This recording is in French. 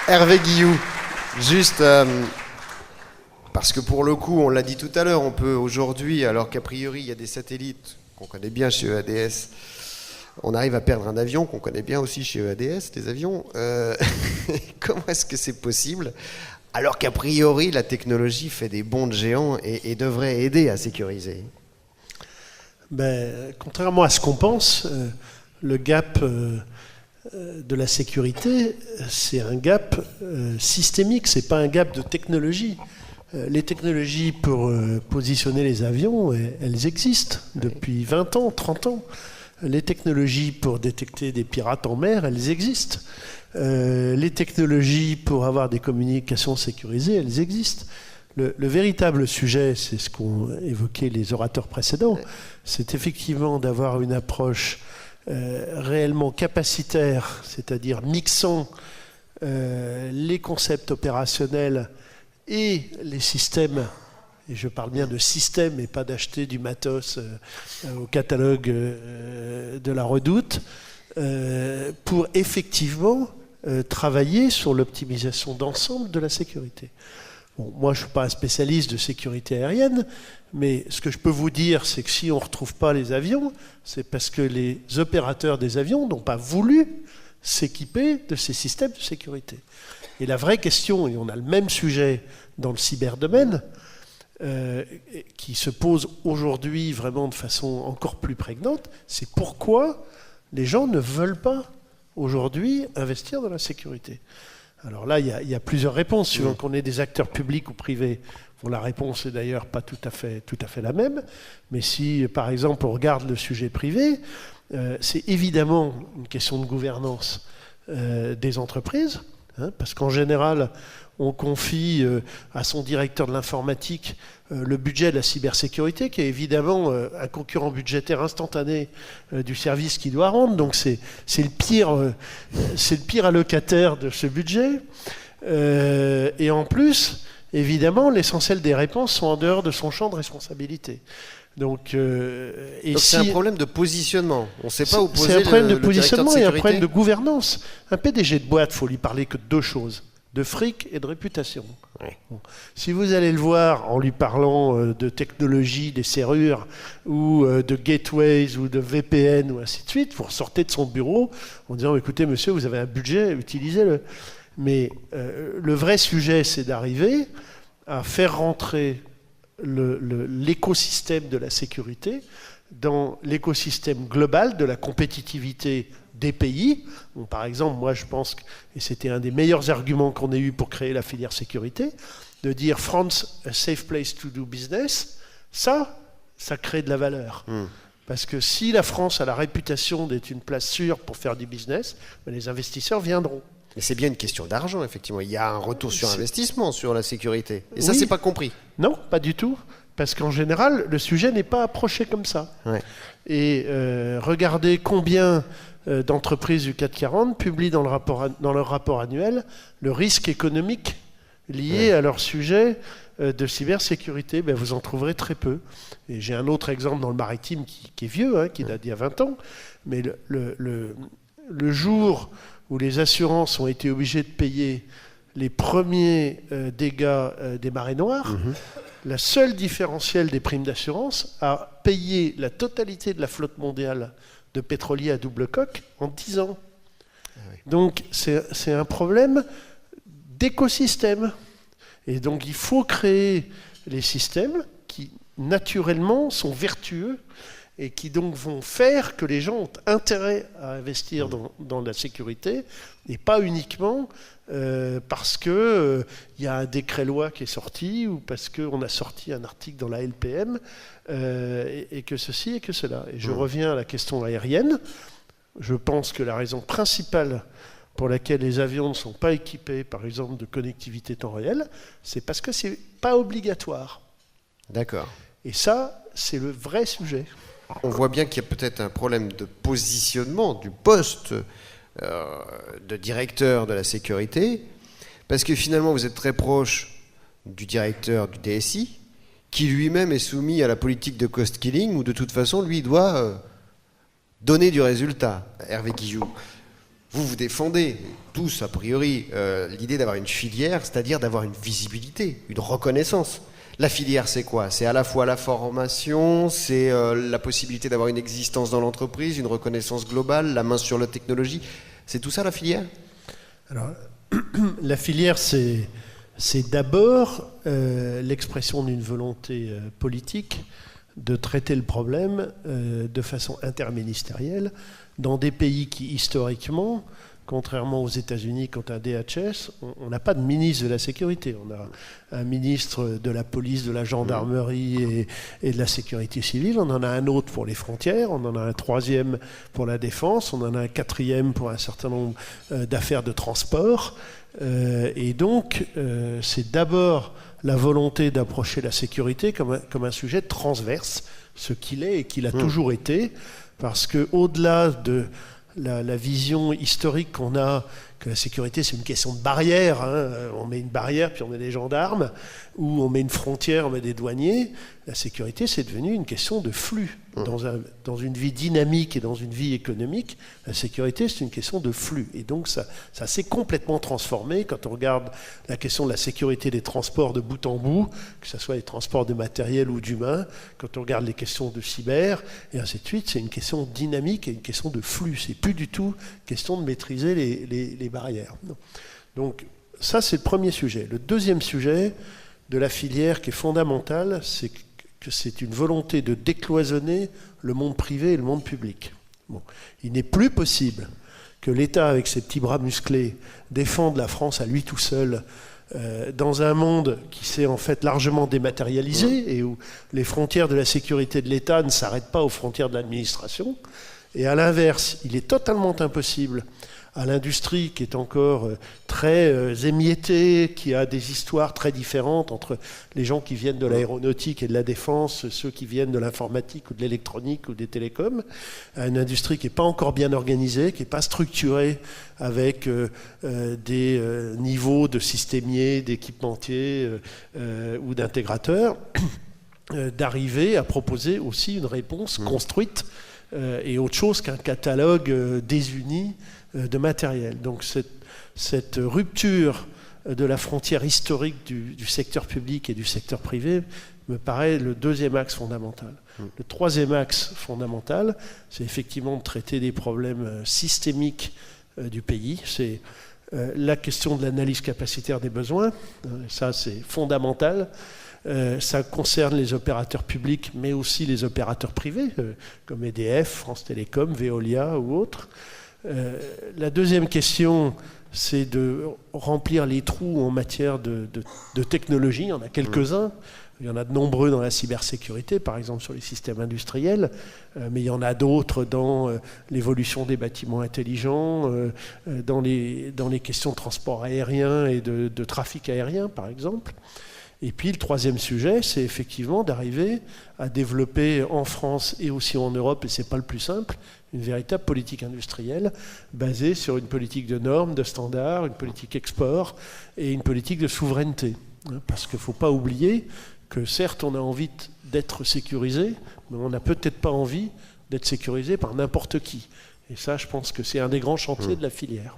Hervé Guilloux, juste parce que pour le coup, on l'a dit tout à l'heure, on peut aujourd'hui, alors qu'a priori il y a des satellites qu'on connaît bien chez EADS, on arrive à perdre un avion qu'on connaît bien aussi chez EADS, les avions. Comment est-ce que c'est possible alors qu'a priori la technologie fait des bonds de géants et devrait aider à sécuriser? Contrairement à ce qu'on pense, le gap de la sécurité, c'est un gap systémique, c'est pas un gap de technologie. Les technologies pour positionner les avions, elles existent depuis 20 ans, 30 ans. Les technologies pour détecter des pirates en mer, elles existent. Les technologies pour avoir des communications sécurisées, elles existent. Le véritable sujet, c'est ce qu'ont évoqué les orateurs précédents, c'est effectivement d'avoir une approche réellement capacitaire, c'est-à-dire mixant les concepts opérationnels et les systèmes, et je parle bien de système et pas d'acheter du matos au catalogue de la Redoute, pour effectivement travailler sur l'optimisation d'ensemble de la sécurité. Bon, moi, je ne suis pas un spécialiste de sécurité aérienne, mais ce que je peux vous dire, c'est que si on ne retrouve pas les avions, c'est parce que les opérateurs des avions n'ont pas voulu s'équiper de ces systèmes de sécurité. Et la vraie question, et on a le même sujet dans le cyberdomaine, qui se pose aujourd'hui vraiment de façon encore plus prégnante, c'est pourquoi les gens ne veulent pas aujourd'hui investir dans la sécurité. Alors là, il y a plusieurs réponses, suivant qu'on est des acteurs publics ou privés. Bon, la réponse est d'ailleurs pas tout à fait la même, mais si, par exemple, on regarde le sujet privé, c'est évidemment une question de gouvernance des entreprises, parce qu'en général, on confie à son directeur de l'informatique le budget de la cybersécurité, qui est évidemment un concurrent budgétaire instantané du service qu'il doit rendre. Donc c'est le pire allocataire de ce budget. Et en plus, évidemment, l'essentiel des réponses sont en dehors de son champ de responsabilité. Donc c'est un problème de positionnement. On ne sait pas où poser c'est un problème de le positionnement de et un problème de gouvernance. Un PDG de boîte, il faut lui parler que de deux choses: de fric et de réputation. Oui. Bon. Si vous allez le voir en lui parlant de technologie, des serrures, ou de gateways, ou de VPN, ou ainsi de suite, vous ressortez de son bureau en disant « Écoutez, monsieur, vous avez un budget, utilisez-le ». Mais le vrai sujet, c'est d'arriver à faire rentrer l'écosystème de la sécurité dans l'écosystème global de la compétitivité des pays. Bon, par exemple, moi je pense, et c'était un des meilleurs arguments qu'on ait eu pour créer la filière sécurité, de dire France, a safe place to do business, ça crée de la valeur. Parce que si la France a la réputation d'être une place sûre pour faire du business, les investisseurs viendront. Mais c'est bien une question d'argent, effectivement. Il y a un retour sur investissement sur la sécurité. Et ça, oui. c'est pas compris. Non, pas du tout. Parce qu'en général, le sujet n'est pas approché comme ça. Ouais. Et regardez combien d'entreprises du CAC 40 publient dans leur rapport annuel le risque économique lié à leur sujet de cybersécurité. Ben, vous en trouverez très peu. Et j'ai un autre exemple dans le maritime qui est vieux, qui date d'il y a 20 ans. Mais le jour où les assurances ont été obligées de payer les premiers dégâts des marées noires, la seule différentielle des primes d'assurance a payé la totalité de la flotte mondiale de pétroliers à double coque en 10 ans. Ah oui. Donc c'est un problème d'écosystème. Et donc il faut créer les systèmes qui naturellement sont vertueux et qui donc vont faire que les gens ont intérêt à investir dans la sécurité, et pas uniquement parce qu'il y a un décret-loi qui est sorti, ou parce qu'on a sorti un article dans la LPM, et que ceci et que cela. Et je reviens à la question aérienne. Je pense que la raison principale pour laquelle les avions ne sont pas équipés, par exemple, de connectivité temps réel, c'est parce que ce n'est pas obligatoire. D'accord. Et ça, c'est le vrai sujet. On voit bien qu'il y a peut-être un problème de positionnement du poste de directeur de la sécurité, parce que finalement vous êtes très proche du directeur du DSI, qui lui-même est soumis à la politique de cost killing, où de toute façon lui doit donner du résultat. Hervé Guilloux, vous défendez tous, a priori, l'idée d'avoir une filière, c'est-à-dire d'avoir une visibilité, une reconnaissance. La filière, c'est quoi? C'est à la fois la formation, c'est la possibilité d'avoir une existence dans l'entreprise, une reconnaissance globale, la main sur la technologie. C'est tout ça, la filière? Alors, la filière, c'est d'abord l'expression d'une volonté politique de traiter le problème de façon interministérielle dans des pays qui, historiquement, contrairement aux États-Unis, quand un DHS, on n'a pas de ministre de la sécurité. On a un ministre de la police, de la gendarmerie et de la sécurité civile. On en a un autre pour les frontières. On en a un troisième pour la défense. On en a un quatrième pour un certain nombre d'affaires de transport. Et donc, c'est d'abord la volonté d'approcher la sécurité comme un sujet transverse, ce qu'il est et qu'il a toujours été, parce qu'au-delà de la vision historique qu'on a, que la sécurité c'est une question de barrière, hein. On met une barrière puis on met des gendarmes, ou on met une frontière, on met des douaniers. La sécurité c'est devenu une question de flux. Dans une vie dynamique et dans une vie économique, la sécurité c'est une question de flux. Et donc ça s'est complètement transformé quand on regarde la question de la sécurité des transports de bout en bout, que ce soit les transports de matériel ou d'humains, quand on regarde les questions de cyber, et ainsi de suite, c'est une question dynamique et une question de flux. C'est plus du tout question de maîtriser les barrières. Non. Donc ça c'est le premier sujet. Le deuxième sujet de la filière qui est fondamental, c'est que c'est une volonté de décloisonner le monde privé et le monde public. Bon. Il n'est plus possible que l'État, avec ses petits bras musclés, défende la France à lui tout seul dans un monde qui s'est en fait largement dématérialisé et où les frontières de la sécurité de l'État ne s'arrêtent pas aux frontières de l'administration. Et à l'inverse, il est totalement impossible à l'industrie qui est encore très émiettée, qui a des histoires très différentes entre les gens qui viennent de l'aéronautique et de la défense, ceux qui viennent de l'informatique ou de l'électronique ou des télécoms, à une industrie qui n'est pas encore bien organisée, qui n'est pas structurée avec des niveaux de systémiers, d'équipementiers ou d'intégrateurs, d'arriver à proposer aussi une réponse construite et autre chose qu'un catalogue désuni de matériel. Donc cette rupture de la frontière historique du secteur public et du secteur privé me paraît le deuxième axe fondamental. Le troisième axe fondamental, c'est effectivement de traiter des problèmes systémiques du pays. C'est la question de l'analyse capacitaire des besoins. Ça, c'est fondamental. Ça concerne les opérateurs publics, mais aussi les opérateurs privés, comme EDF, France Télécom, Veolia ou autres. La deuxième question, c'est de remplir les trous en matière de technologie. Il y en a quelques-uns. Il y en a de nombreux dans la cybersécurité, par exemple sur les systèmes industriels, mais il y en a d'autres dans l'évolution des bâtiments intelligents, dans les questions de transport aérien et de trafic aérien, par exemple. Et puis le troisième sujet, c'est effectivement d'arriver à développer en France et aussi en Europe, et ce n'est pas le plus simple, une véritable politique industrielle basée sur une politique de normes, de standards, une politique export et une politique de souveraineté. Parce qu'il ne faut pas oublier que certes on a envie d'être sécurisé, mais on n'a peut-être pas envie d'être sécurisé par n'importe qui. Et ça, je pense que c'est un des grands chantiers de la filière.